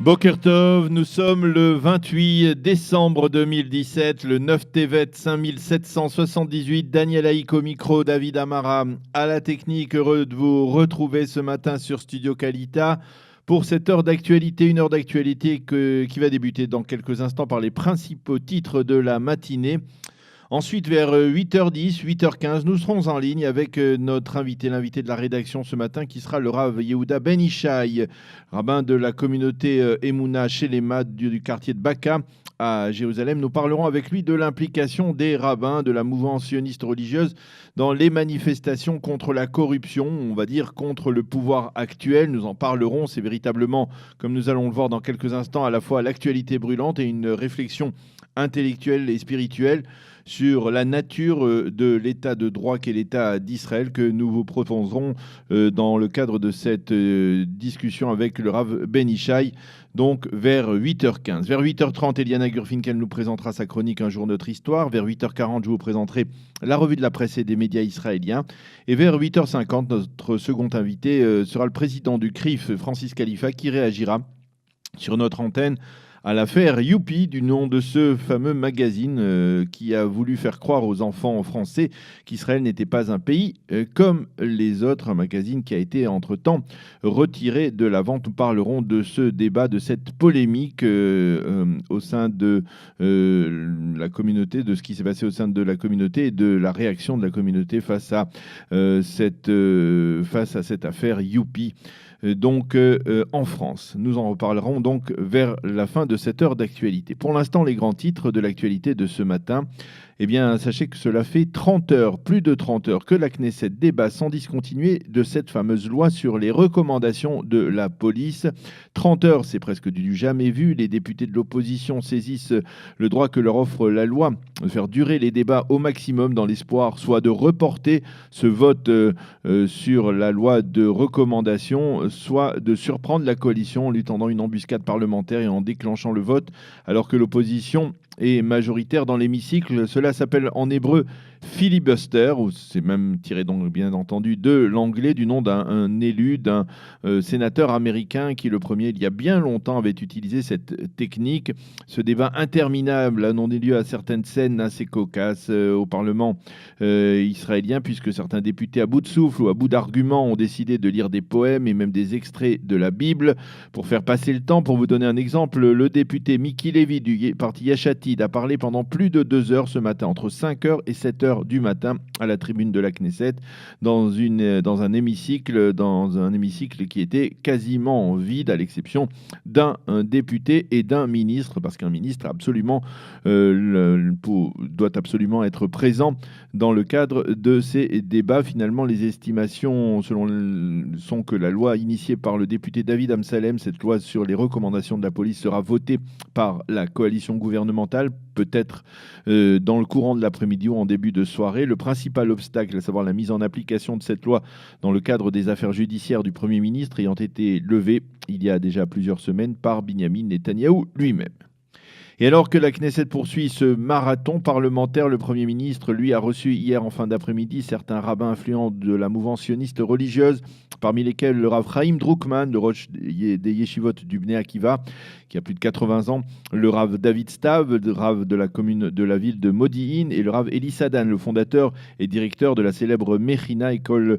Boker Tov, nous sommes le 28 décembre 2017, le 9 Tevet 5778, Daniel Haïk au micro, David Amara à la technique. Heureux de vous retrouver ce matin sur Studio Kalita pour cette heure d'actualité, une heure d'actualité qui va débuter dans quelques instants par les principaux titres de la matinée. Ensuite, vers 8h10, 8h15, nous serons en ligne avec notre invité, l'invité de la rédaction ce matin, qui sera le Rav Yehuda Ben Ishai, rabbin de la communauté Emouna Shelema du quartier de Baka à Jérusalem. Nous parlerons avec lui de l'implication des rabbins de la mouvance sioniste religieuse dans les manifestations contre la corruption, on va dire contre le pouvoir actuel. Nous en parlerons, c'est véritablement, comme nous allons le voir dans quelques instants, à la fois l'actualité brûlante et une réflexion intellectuelle et spirituelle sur la nature de l'état de droit qu'est l'état d'Israël que nous vous proposerons dans le cadre de cette discussion avec le Rav Ben Ishai, donc vers 8h15. Vers 8h30, Eliana Gurfinkel nous présentera sa chronique Un jour notre histoire. Vers 8h40, je vous présenterai la revue de la presse et des médias israéliens. Et vers 8h50, notre second invité sera le président du CRIF, Francis Khalifa, qui réagira sur notre antenne à l'affaire Youpi, du nom de ce fameux magazine qui a voulu faire croire aux enfants français qu'Israël n'était pas un pays comme les autres, un magazine qui a été entre-temps retiré de la vente. Nous parlerons de ce débat, de cette polémique au sein de la communauté, de ce qui s'est passé au sein de la communauté et de la réaction de la communauté face à cette affaire Youpi. Donc en France. Nous en reparlerons donc vers la fin de cette heure d'actualité. Pour l'instant, les grands titres de l'actualité de ce matin. Eh bien, sachez que cela fait 30 heures, plus de 30 heures, que la Knesset débat sans discontinuer de cette fameuse loi sur les recommandations de la police. 30 heures, c'est presque du jamais vu. Les députés de l'opposition saisissent le droit que leur offre la loi de faire durer les débats au maximum dans l'espoir soit de reporter ce vote sur la loi de recommandation, soit de surprendre la coalition en lui tendant une embuscade parlementaire et en déclenchant le vote alors que l'opposition est majoritaire dans l'hémicycle. Cela s'appelle en hébreu filibuster, ou c'est même tiré donc bien entendu de l'anglais du nom d'un élu, d'un sénateur américain qui le premier il y a bien longtemps avait utilisé cette technique. Ce débat interminable a donné lieu à certaines scènes assez cocasses au Parlement israélien, puisque certains députés à bout de souffle ou à bout d'arguments ont décidé de lire des poèmes et même des extraits de la Bible pour faire passer le temps. Pour vous donner un exemple, le député Miki Levy du parti Yachatid a parlé pendant plus de 2 heures ce matin, entre 5h et 7h du matin, à la tribune de la Knesset, dans un hémicycle qui était quasiment vide, à l'exception d'un député et d'un ministre, parce qu'un ministre doit absolument être présent dans le cadre de ces débats. Finalement, les estimations sont que la loi initiée par le député David Amsalem, cette loi sur les recommandations de la police, sera votée par la coalition gouvernementale, peut-être dans le courant de l'après-midi ou en début de soirée. Le principal obstacle, à savoir la mise en application de cette loi dans le cadre des affaires judiciaires du Premier ministre, ayant été levé il y a déjà plusieurs semaines par Binyamin Netanyahou lui-même. Et alors que la Knesset poursuit ce marathon parlementaire, le Premier ministre, lui, a reçu hier en fin d'après-midi certains rabbins influents de la mouvance sioniste religieuse, parmi lesquels le Rav Chaim Druckmann, le Roch des Yeshivot du Bnei Akiva, qui a plus de 80 ans, le Rav David Stav, le Rav de la commune de la ville de Modi'in, et le Rav Eli Sadan, le fondateur et directeur de la célèbre Mechina, école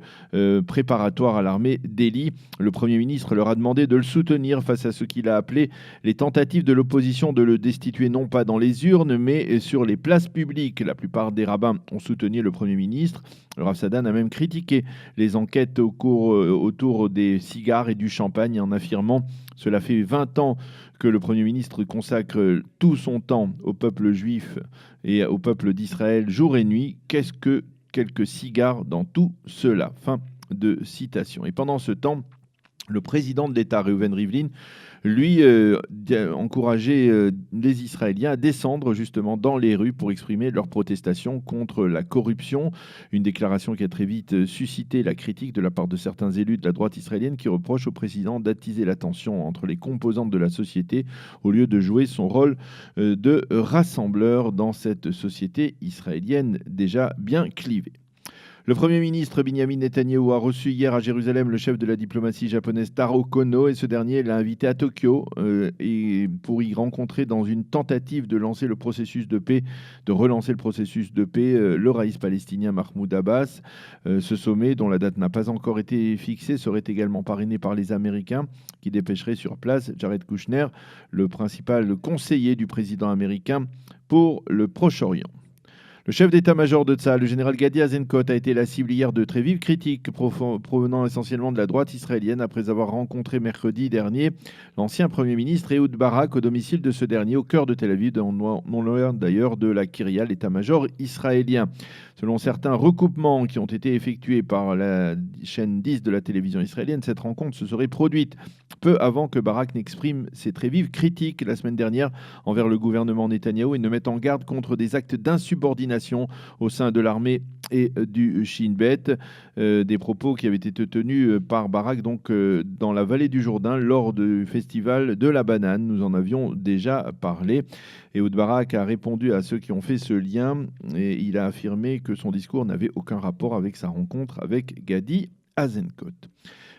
préparatoire à l'armée d'Eli. Le Premier ministre leur a demandé de le soutenir face à ce qu'il a appelé les tentatives de l'opposition de le destituer non pas dans les urnes, mais sur les places publiques. La plupart des rabbins ont soutenu le Premier ministre. Le Rav Sadan a même critiqué les enquêtes autour des cigares et du champagne en affirmant « Cela fait 20 ans que le Premier ministre consacre tout son temps au peuple juif et au peuple d'Israël jour et nuit. Qu'est-ce que quelques cigares dans tout cela ?» Fin de citation. Et pendant ce temps, le président de l'État, Reuven Rivlin, lui encourageait les Israéliens à descendre justement dans les rues pour exprimer leur protestation contre la corruption. Une déclaration qui a très vite suscité la critique de la part de certains élus de la droite israélienne qui reprochent au président d'attiser la tension entre les composantes de la société au lieu de jouer son rôle de rassembleur dans cette société israélienne déjà bien clivée. Le Premier ministre Benjamin Netanyahou a reçu hier à Jérusalem le chef de la diplomatie japonaise Taro Kono et ce dernier l'a invité à Tokyo et pour y rencontrer dans une tentative de relancer le processus de paix, le raïs palestinien Mahmoud Abbas. Ce sommet, dont la date n'a pas encore été fixée, serait également parrainé par les Américains qui dépêcheraient sur place Jared Kushner, le principal conseiller du président américain pour le Proche-Orient. Le chef d'état-major de Tsahal, le général Gadi Eisenkot, a été la cible hier de très vives critiques provenant essentiellement de la droite israélienne après avoir rencontré mercredi dernier l'ancien Premier ministre Ehud Barak au domicile de ce dernier au cœur de Tel Aviv, non loin d'ailleurs de la Kiryat, l'état-major israélien. Selon certains recoupements qui ont été effectués par la chaîne 10 de la télévision israélienne, cette rencontre se serait produite peu avant que Barak n'exprime ses très vives critiques la semaine dernière envers le gouvernement Netanyahou et ne mette en garde contre des actes d'insubordination au sein de l'armée et du Shin Bet, des propos qui avaient été tenus par Barak dans la vallée du Jourdain lors du festival de la banane. Nous en avions déjà parlé. Ehud Barak a répondu à ceux qui ont fait ce lien et il a affirmé que son discours n'avait aucun rapport avec sa rencontre avec Gadi Eisenkot.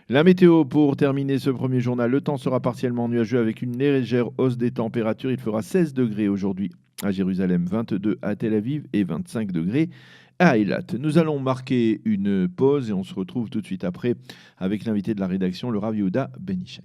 La météo pour terminer ce premier journal. Le temps sera partiellement nuageux avec une légère hausse des températures. Il fera 16 degrés aujourd'hui à Jérusalem, 22 à Tel Aviv et 25 degrés à Eilat. Nous allons marquer une pause et on se retrouve tout de suite après avec l'invité de la rédaction, le Rav Yehuda Ben Ishai.